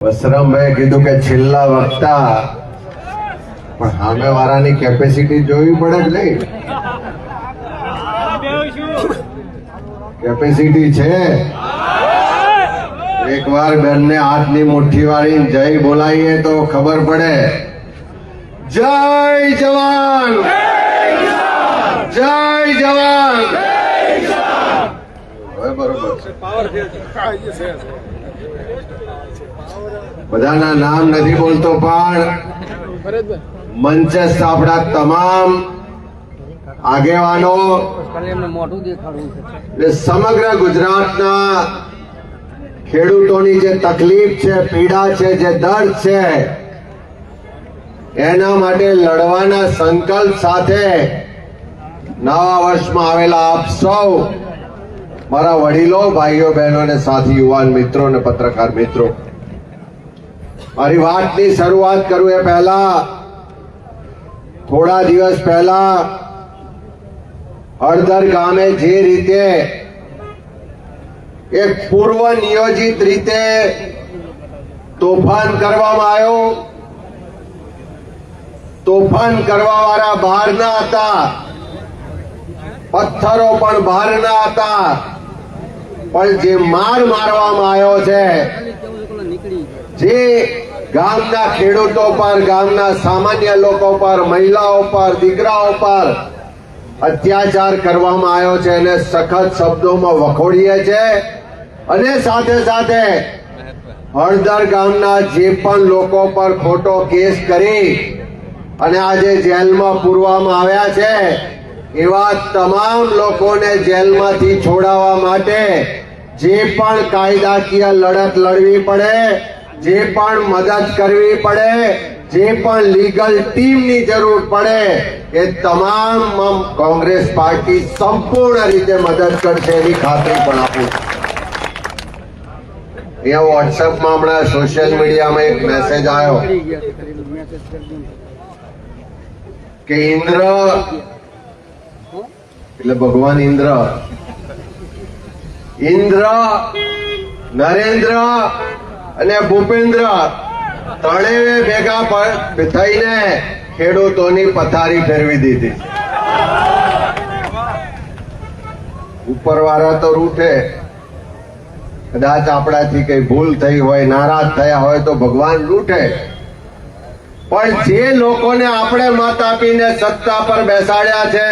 વસરામભાઈ કીધું કે છેલ્લા વખતા પણ સામે વાળાની કેપેસિટી જોવી પડે કે નહીં? કેપેસિટી છે? એકવાર બેનને હાથની મુઠ્ઠી વાળી જય બોલાવીએ તો ખબર પડે. જય જવાન, જય જવાન. હવે બરોબર છે. બધાના નામ નથી બોલતો પણ મંચસ્થ આપણા તમામ આગેવાનો સમગ્ર ગુજરાતના ખેડૂતોની જે તકલીફ છે, પીડા છે, જે દર્દ છે, એના માટે લડવાના સંકલ્પ સાથે નવા વર્ષમાં આવેલા આપ સૌ મારા વડીલો, ભાઈઓ, બહેનો અને સાથી યુવાન મિત્રો અને પત્રકાર મિત્રો, મારી વાતની શરૂઆત કરું એ પહેલા થોડા દિવસ પહેલા હળદર ગામે જે રીતે એક પૂર્વ નિયોજિત રીતે તોફાન કરવામાં આવ્યો, તોફાન કરવા વાળા બહારના હતા, પથ્થરો પણ બહારના હતા, પણ જે માર મારવામાં આવ્યો છે, જે ગામના ખેડૂતો પર, ગામના સામાન્ય લોકો પર, મહિલાઓ પર, દીકરાઓ પર અત્યાચાર કરવામાં આવ્યો છે એને સખત શબ્દોમાં વખોડીએ છે. અને સાથે સાથે હળદર ગામના જે પણ લોકો પર ખોટો કેસ કરી અને આજે જેલમાં પૂરવામાં આવ્યા છે એવા તમામ લોકોને જેલમાંથી છોડાવવા માટે જે પણ કાયદાકીય લડત લડવી પડે, જે પણ મદદ કરવી પડે, જે પણ લીગલ ટીમની જરૂર પડે એ તમામ કોંગ્રેસ પાર્ટી સંપૂર્ણ રીતે મદદ કરશે એની ખાતરી પણ આપું. અહીંયા વોટ્સએપમાં હમણાં સોશિયલ મીડિયામાં એક મેસેજ આવ્યો કે ઇન્દ્ર એટલે ભગવાન ઇન્દ્ર, ઇન્દ્ર, નરેન્દ્ર અને ભૂપેન્દ્ર ત્રણેય ભેગા થઈને ખેડૂતોની પથારી ફેરવી દીધી. ઉપરવાળા તો રૂઠે, કદાચ આપણાથી કઈ ભૂલ થઈ હોય, નારાજ થયા હોય તો ભગવાન રૂઠે, પણ જે લોકોને આપણે મત આપીને સત્તા પર બેસાડ્યા છે,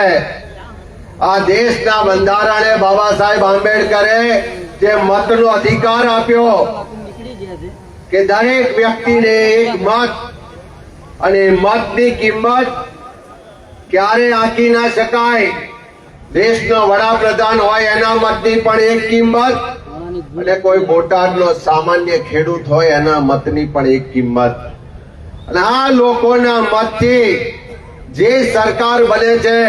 આ દેશના બંધારણે બાબા સાહેબ આંબેડકરે જે મતનો અધિકાર આપ્યો કે દરેક વ્યક્તિને એક મત, અને મતની કિંમત ક્યારે આંકી ના શકાય. દેશનો વડાપ્રધાન હોય એના મતની પણ એક કિંમત, અને કોઈ બોટાદનો સામાન્ય ખેડૂત હોય એના મતની પણ એક કિંમત. અને આ લોકોના મતથી જે સરકાર બને છે,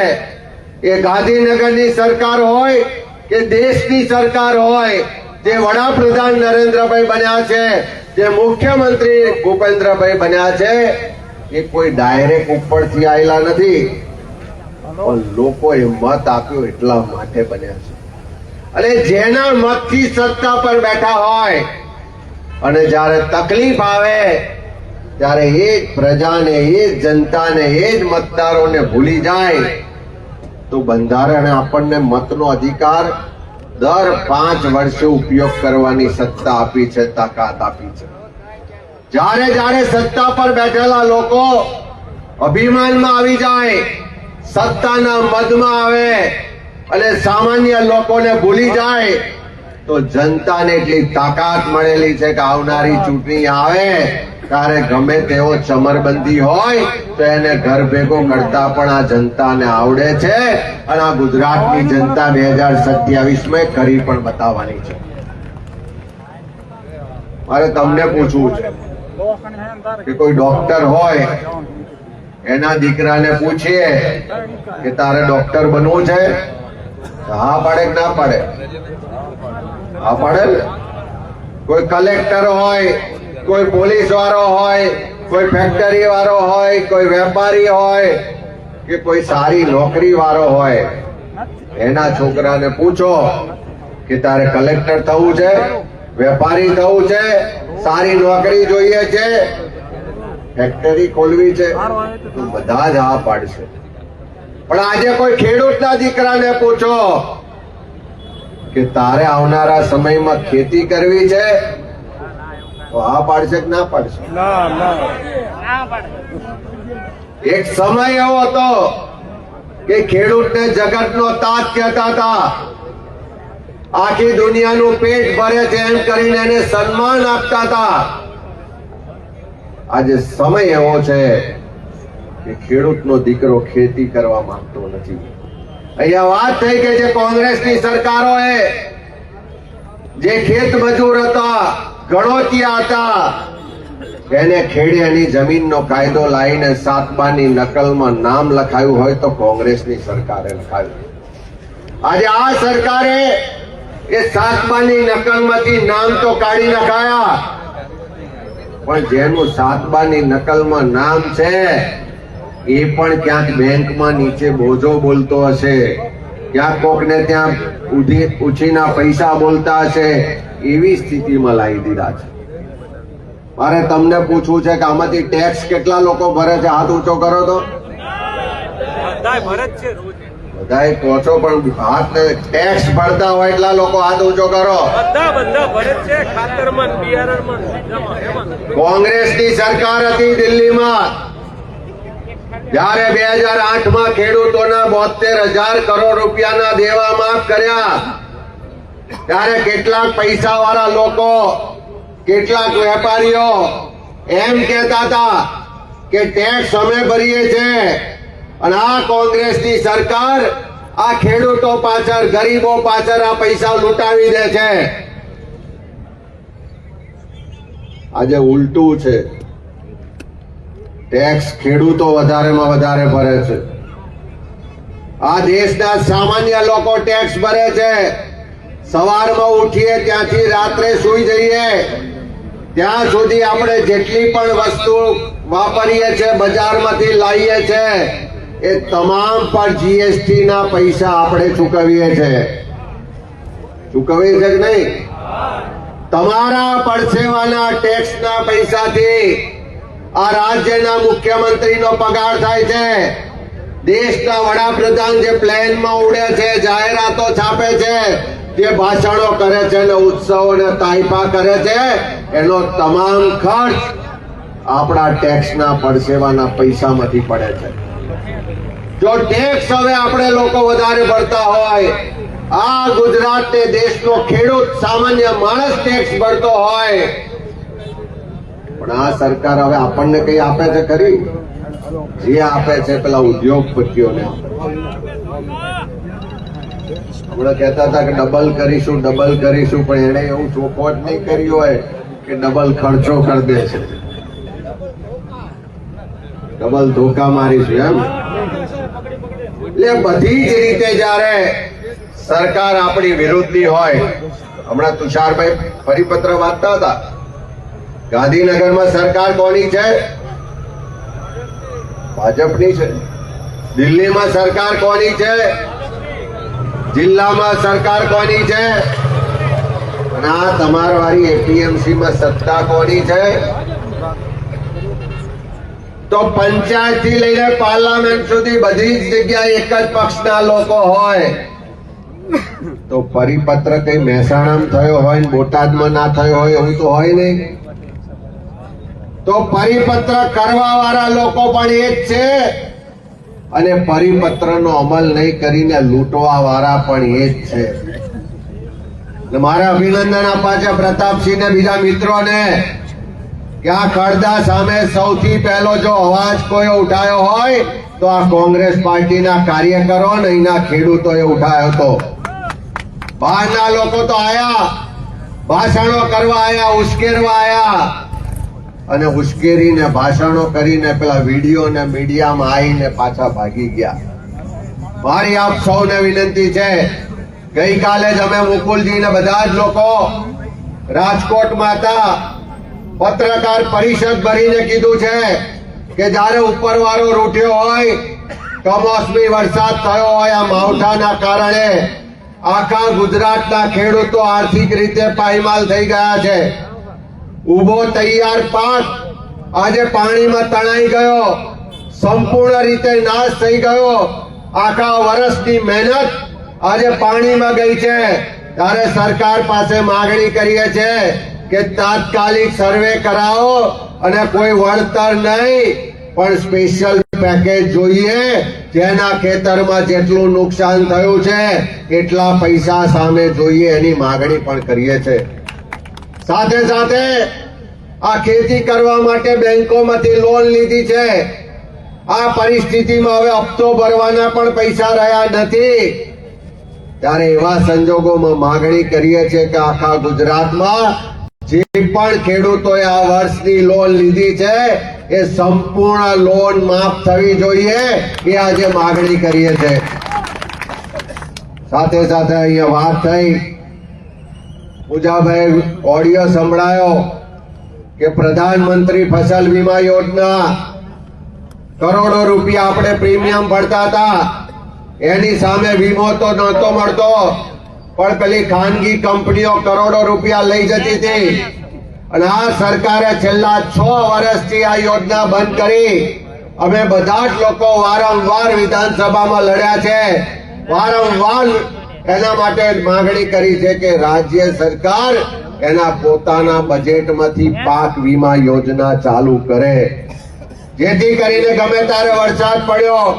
એ ગાંધીનગરની સરકાર હોય કે દેશની સરકાર હોય, જે વડાપ્રધાન નરેન્દ્રભાઈ બન્યા છે, જે મુખ્યમંત્રી ભૂપેન્દ્રભાઈ બન્યા છે, એ કોઈ ડાયરેક્ટ ઉપરથી આવેલા નથી, પણ લોકોએ મત આપ્યો એટલા માટે બન્યા છે. અને જેના મતથી સત્તા પર બેઠા હોય અને જ્યારે તકલીફ આવે ત્યારે એ જ પ્રજાને, એ જ જનતાને, એ જ મતદારોને ભૂલી જાય તો બંધારણે આપણને મતનો અધિકાર દર 5 વર્ષે ઉપયોગ કરવાની સત્તા આપી છે, તાકાત આપી છે. જ્યારે જ્યારે સત્તા પર બેઠેલા લોકો અભિમાનમાં આવી જાય, સત્તાના મદમાં આવે અને સામાન્ય લોકોને ભૂલી જાય તો જનતાને એટલી તાકાત મળેલી છે કે આવનારી ચૂંટણી આવે ત્યારે ગમે તેવો ચમરબંધી હોય તો એને ઘર ભેગો કરતા પણ આ જનતાને આવડે છે. અને આ ગુજરાતની જનતા 2027માં કરી પણ બતાવવાની છે. મારે તમને પૂછવું છે કે કોઈ ડોક્ટર હોય, એના દીકરાને પૂછીએ કે તારે ડોક્ટર બનવું છે, હા પાડે કે ના પાડે? હા પાડે ને. કોઈ કલેક્ટર હોય, કોઈ પોલીસ વાળો હોય, કોઈ ફેક્ટરી વાળો હોય, કોઈ વેપારી હોય કે કોઈ સારી નોકરી વાળો હોય, એના છોકરાને પૂછો કે તારે કલેક્ટર થવું છે વેપારી થવું છે, સારી નોકરી જોઈએ છે, ફેક્ટરી ખોલવી છે, તો બધા જ હા પાડશે. પણ આજે કોઈ ખેડૂતના દીકરાને પૂછો કે તારે આવનારા સમયમાં ખેતી કરવી છે, તો હા પાડશે કે ના પાડશે? એક સમય એવો હતો કે ખેડૂતને જગતનો તાજ કહેતા હતા. આખી દુનિયાનું પેટ ભરે છે એમ કરીને એને સન્માન આપતા હતા. આજે સમય એવો છે કે ખેડૂતનો દીકરો ખેતી કરવા માંગતો નથી. અહીંયા વાત થઈ કે જે કોંગ્રેસની સરકારોએ જે ખેત મજૂર હતા, ગણોતિયા હતા, એને ખેડિયાની જમીનનો કાયદો લાવીને સાતબાની નકલમાં નામ લખાયું હોય તો કોંગ્રેસની સરકારે લખાવ્યું. આજે આ સરકારે એ સાતબાની નકલમાંથી નામ તો કાઢી નખાયા, પણ જેનું સાતબાની નકલમાં નામ છે એ પણ ક્યાંક બેંકમાં નીચે બોજો બોલતો હશે, ક્યાંક કોકને ત્યાં ઉછીના પૈસા બોલતા હશે. એવી સ્થિતિમાં લાવી દીધા છે. મારે તમને પૂછવું છે કે આમાંથી ટેક્સ કેટલા લોકો ભરે છે? હાથ ઊંચો કરો તો. બધાય કહો છો, પણ હાથ ટેક્સ ભરતા હોય એટલા લોકો હાથ ઊંચો કરો. કોંગ્રેસની સરકાર હતી દિલ્હીમાં, જયારે 2008માં ખેડૂતોના 72,000 કરોડ રૂપિયાના દેવા માફ કર્યા, ત્યારે કેટલાક પૈસા વાળા લોકો, કેટલાક વેપારીઓ એમ કહેતા હતા કે ટેક્સ અમે ભરીએ છીએ, અને આ કોંગ્રેસની સરકાર આ ખેડૂતો પાછળ, ગરીબો પાછળ આ પૈસા લૂંટાવી દે છે. આજે ઉલટું છે. ટેક્સ ખેડૂતો વધારેમાં વધારે ભરે છે. આ દેશના સામાન્ય લોકો ટેક્સ ભરે છે. સવારમાં ઉઠીએ ત્યાંથી રાત્રે સૂઈ જઈએ ત્યાં સુધી આપણે જેટલી પણ વસ્તુ વાપરીએ છીએ, બજારમાંથી લાવીએ છીએ, એ તમામ પર જીએસટી ના પૈસા આપણે ચૂકવીએ છીએ. ચૂકવીએ છે કે નહીં? તમારા પરસેવાના ટેક્સના પૈસાથી આ રાજ્યના મુખ્યમંત્રીનો પગાર થાય છે. દેશના વડાપ્રધાન જે પ્લેનમાં ઉડે છે, જાહેરાતો છાપે છે, જે ભાષણો કરે છે ને ઉત્સવો ને તાઇફા કરે છે, એનો તમામ ખર્ચ આપણા ટેક્સના પરસેવાના પૈસામાંથી પડે છે. જો ટેક્સ હવે આપણે લોકો વધારે ભરતા હોય, આ ગુજરાતને દેશનો ખેડૂત સામાન્ય માણસ ટેક્સ ભરતો હોય, પણ આ સરકાર હવે આપણને કઈ આપે છે ખરી? જે આપે છે પેલા ઉદ્યોગપતિઓને આપે. હમણાં કહેતા હતા કે ડબલ કરીશું, ડબલ કરીશું, પણ એને એવું ચોખવટ નહીં કરી હોય કે ડબલ ખર્ચો કરી દે છે, ડબલ ધોકા મારીશું એમ. એટલે બધી જ રીતે જયારે સરકાર આપણી વિરુદ્ધની હોય, હમણાં તુષારભાઈ પરિપત્ર વાંચતા હતા, ગાંધીનગરમાં સરકાર કોની છે? ભાજપની છે. દિલ્હીમાં સરકાર કોની છે? જિલ્લામાં સરકાર કોની છે? અને આ તમારા વાળી એપીએમસી માં સત્તા કોની છે? તો પંચાયત થી લઈને પાર્લામેન્ટ સુધી બધી જ જગ્યાએ એક જ પક્ષના લોકો હોય, તો પરિપત્ર કઈ મહેસાણામાં થયો હોય ને બોટાદમાં ના થયો હોય એવું તો હોય નહીં. તો પરિપત્ર કરવા વાળા લોકો પણ એ જ છે, અને પરિપત્રનો અમલ નહીં કરીને લૂંટવા વાળા પણ એ જ છે. મારે અભિનંદન આપવા છે પ્રતાપસિંહ ને બીજા મિત્રોને કે આ ખરડા સામે સૌથી પહેલો જો અવાજ કોઈ ઉઠાયો હોય તો આ કોંગ્રેસ પાર્ટીના કાર્યકરો ને અહીંના ખેડૂતોએ ઉઠાયો હતો. બહારના લોકો તો આયા, ભાષણો કરવા આયા, ઉશ્કેરવા આયા, અને ઉશ્કેરીને ભાષણો કરીને પેલા વિડીયો ને મીડિયામાં આવીને પાછા ભાગી ગયા. મારી આપ સૌને વિનંતી છે, ગઈકાલે જ અમે મુકુલજી ને બધા જ લોકો રાજકોટમાં હતા, પત્રકાર પરિષદ ભરીને કીધું છે કે જયારે ઉપરવાળો રૂઠ્યો હોય, કમોસમી વરસાદ થયો હોય, આ માવઠાના કારણે આખા ગુજરાતના ખેડૂતો આર્થિક રીતે પાયમાલ થઈ ગયા છે. ઉભો તૈયાર પાક આજે પાણીમાં તણાઈ ગયો, સંપૂર્ણ રીતે નાશ થઈ ગયો. આખા વર્ષની મહેનત આજે પાણીમાં ગઈ છે. ત્યારે સરકાર પાસે માંગણી કરીએ છે કે તાત્કાલિક સર્વે કરાવો અને કોઈ વળતર નહીં પણ સ્પેશિયલ પેકેજ જોઈએ. જેના ખેતરમાં જેટલું નુકસાન થયું છે એટલા પૈસા સામે જોઈએ એની માંગણી પણ કરીએ છે. સાથે સાથે આ ખેતી કરવા માટે બેંકોમાંથી લોન લીધી છે. આ પરિસ્થિતિમાં હવે હપ્તો ભરવાના પણ પૈસા રહ્યા નથી. ત્યારે એવા સંજોગોમાં માંગણી કરીએ છીએ કે આખા ગુજરાતમાં જે પણ ખેડૂતોએ આ વર્ષની લોન લીધી છે એ સંપૂર્ણ લોન માફ થવી જોઈએ એ આજે માંગણી કરીએ છીએ. સાથે સાથે અહીંયા વાત થઈ, પૂજાભાઈ ઓડિયો સંભળાયો કે પ્રધાનમંત્રી ફસલ વીમા યોજના કરોડો રૂપિયા આપણે પ્રીમિયમ ભરતા હતા, એની સામે વીમો તો નહોતો મળતો પણ પેલી ખાનગી કંપનીઓ કરોડો રૂપિયા લઈ જતી હતી. અને આ સરકારે છેલ્લા 6 વર્ષથી આ યોજના બંધ કરી. અમે બધા જ લોકો વારંવાર વિધાનસભામાં લડ્યા છે, વારંવાર એના માટે માંગણી કરી છે કે રાજ્ય સરકાર એના પોતાના બજેટમાંથી પાક વીમા યોજના ચાલુ કરે, જેથી કરીને ગમે ત્યારે વરસાદ પડ્યો,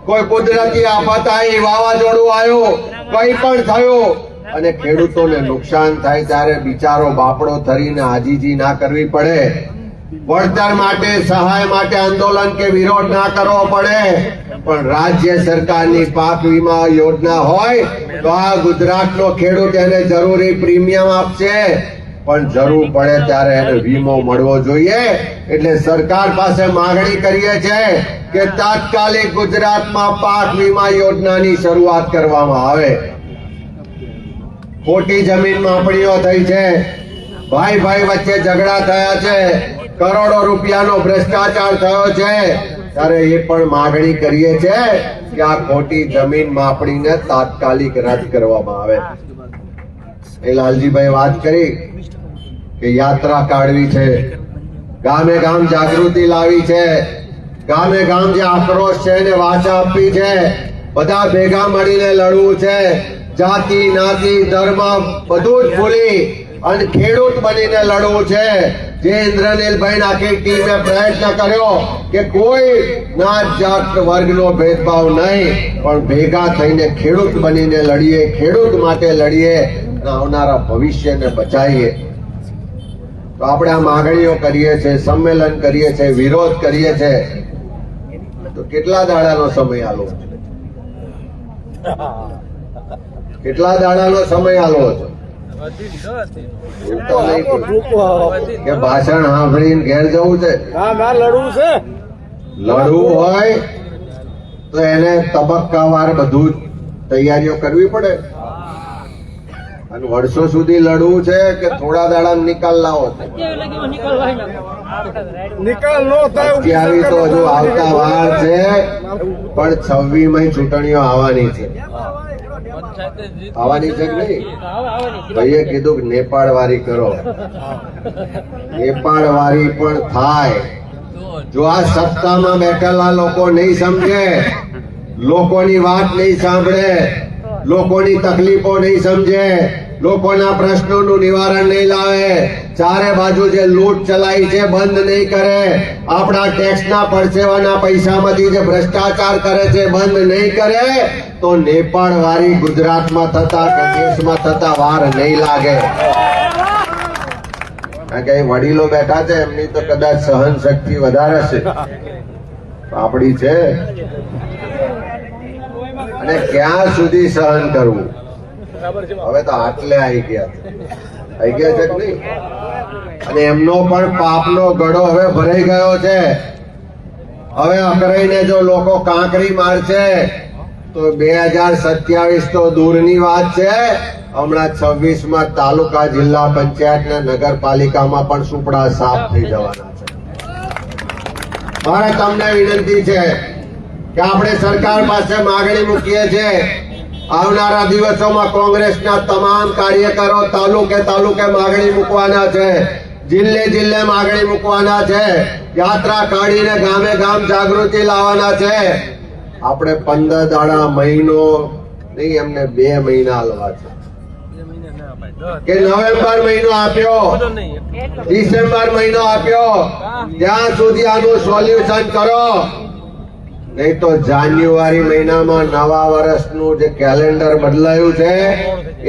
કોઈ કુદરતી આફત આવી, વાવાઝોડું આવ્યું, કંઈ પણ થયું અને ખેડૂતોને નુકસાન થાય ત્યારે બિચારો બાપડો થઈને આજીજી ના કરવી પડે, વળતર માટે સહાય માટે આંદોલન કે વિરોધ ના કરવો પડે. પણ રાજ્ય સરકારની પાક વીમા યોજના હોય તો આ ગુજરાતનો ખેડૂત એને જરૂરી પ્રીમિયમ આપશે, પણ જરૂર પડે ત્યારે એને વીમો મળવો જોઈએ. એટલે સરકાર પાસે માંગણી કરીએ છે કે તાત્કાલિક ગુજરાતમાં પાક વીમા યોજનાની શરૂઆત કરવામાં આવે. ખોટી જમીન માપણીઓ થઈ છે, ભાઈ ભાઈ વચ્ચે ઝઘડા થયા છે, કરોડો રૂપિયાનો ભ્રષ્ટાચાર થયો છે. ત્યારે એ પણ માંગણી કરીએ છે કે આ ખોટી જમીન માપણીને તાત્કાલિક રદ કરવામાં આવે. એ લાલજીભાઈ વાત કરી કે યાત્રા કાઢવી છે, ગામે ગામ જાગૃતિ લાવી છે, ગામે ગામ જે આક્રોશ છે એને વાચા આપવી છે, બધા ભેગા મળીને લડવું છે. જાતિ નાતિ ધર્મ બધું જ ભૂલી અને ખેડૂત બનીને લડવું છે. જે ઇન્દ્રનીલભાઈ આખી ટીમે પ્રયત્ન કર્યો કે કોઈ નાત જાત વર્ગનો ભેદભાવ નહીં પણ ભેગા થઈને ખેડૂત બનીને લડીએ, ખેડૂત માટે લડીએ અને આવનારા ભવિષ્યને બચાવીએ. તો આપણે આ માંગણીઓ કરીએ છીએ, સંમેલન કરીએ છીએ, વિરોધ કરીએ છીએ. તો કેટલા દાડાનો સમય આલો, કેટલા દાડાનો સમય આલો છો? કે ભાષણ સાંભળીને ઘેર જવું છે? લડવું છે. લડવું હોય તો એને તબક્કાવાર બધું તૈયારીઓ કરવી પડે. અને વર્ષો સુધી લડવું છે કે થોડા દાડા નિકાલ લાવો છે? નિકાલ નો થાય અત્યારે તો હજુ આવતા વાર છે, પણ 26 ચૂંટણીઓ આવવાની છે. આવવાની છે કે નહીં? ભાઈએ કીધું કે નેપાળ વારી કરો, નેપાળ વારી પણ થાય. જો આ સત્તામાં બેઠેલા લોકો નહીં સમજે, લોકોની વાત નહીં સાંભળે, લોકોની તકલીફો નહીં સમજે, લોકોના પ્રશ્નોનું નિવારણ નહીં લાવે, ચારે બાજુ જે લૂંટ ચલાવી છે બંધ નહીં કરે, આપણા ટેક્સના પરસેવાના પૈસામાંથી જે ભ્રષ્ટાચાર કરે છે બંધ નહીં કરે, તો નેપાળ વારી ગુજરાતમાં થતા કે દેશમાં થતા વાર નહીં લાગે. કારણ કે વડીલો બેઠા છે, એમની તો કદાચ સહન શક્તિ વધારે છે, આપણી છે. અને ક્યાં સુધી સહન કરવું? હવે તો આટલે આવી ગયા છે કે નહીં? અને એમનો પણ પાપનો ગળો હવે ભરાઈ ગયો છે. હવે અકરાઈને જો લોકો કાંકરી મારશે તો 2027 તો દૂરની વાત છે, હમણાં 26માં તાલુકા જિલ્લા પંચાયત ને નગરપાલિકામાં પણ સુપડા સાફ થઈ જવાના છે. મારે તમને વિનંતી છે કે આપણે સરકાર પાસે માંગણી મૂકીએ છીએ આવનારા દિવસોમાં કોંગ્રેસના તમામ કાર્યકરો તાલુકે તાલુકે માગણી મૂકવાના છે, જિલ્લે જિલ્લે માગણી મૂકવાના છે, યાત્રા કાઢીને ગામે ગામ જાગૃતિ લાવવાના છે. આપણે 15 દાડા મહિનો નહીં, એમને 2 મહિના હાલવા છે કે નવેમ્બર મહિનો આપ્યો, ડિસેમ્બર મહિનો આપ્યો, ત્યાં સુધી આનું સોલ્યુશન કરો. નહીં તો જાન્યુઆરી મહિનામાં નવા વર્ષનું જે કેલેન્ડર બદલાયું છે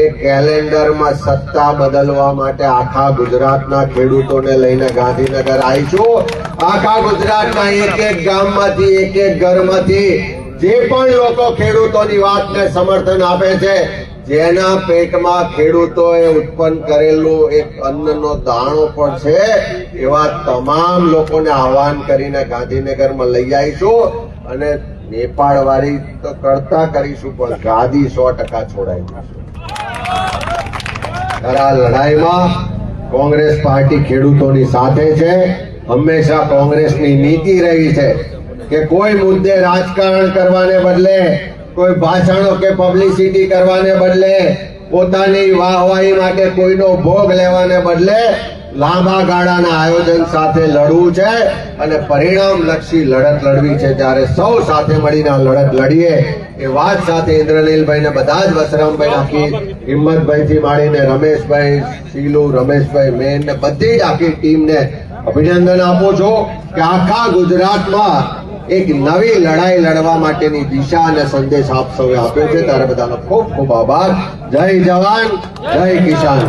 એ કેલેન્ડરમાં સત્તા બદલવા માટે આખા ગુજરાતના ખેડૂતોને લઈને ગાંધીનગર આવીશું. આખા ગુજરાતના એક એક ગામમાંથી, એક એક ઘરમાંથી જે પણ લોકો ખેડૂતોની વાતને સમર્થન આપે છે, જેના પેટમાં ખેડૂતોએ ઉત્પન્ન કરેલું એક અન્નનો દાણો પણ છે, એવા તમામ લોકોને આહવાન કરીને ગાંધીનગરમાં લઈ આવીશું. અને નેપાળ વાળી તો કરતા કરીશું, પણ ગાદી 100% છોડાઈ દઈશું. આ લડાઈમાં કોંગ્રેસ પાર્ટી ખેડૂતોની સાથે છે. હંમેશા કોંગ્રેસની નીતિ રહી છે કે કોઈ મુદ્દે રાજકારણ કરવાને બદલે, કોઈ ભાષણો કે પબ્લિસિટી કરવાને બદલે, પોતાની વાહવાહી માટે કોઈનો ભોગ લેવાને બદલે લાંબા ગાળાના આયોજન સાથે લડવું છે અને પરિણામલક્ષી લડત લડવી છે. ત્યારે સૌ સાથે મળીને આ લડત લડીએ એ વાત સાથે ઇન્દ્રનીલભાઈ ને બધા જ વસરામભાઈ, આખી હિંમતભાઈ થી માંડીને રમેશભાઈ, શીલુ, રમેશભાઈ, મેન ને બધી જ આખી ટીમને અભિનંદન આપું છું કે આખા ગુજરાતમાં એક નવી લડાઈ લડવા માટેની દિશા અને સંદેશ આપ સૌએ આપ્યો છે. ત્યારે બધાનો ખૂબ ખૂબ આભાર. જય જવાન, જય કિસાન.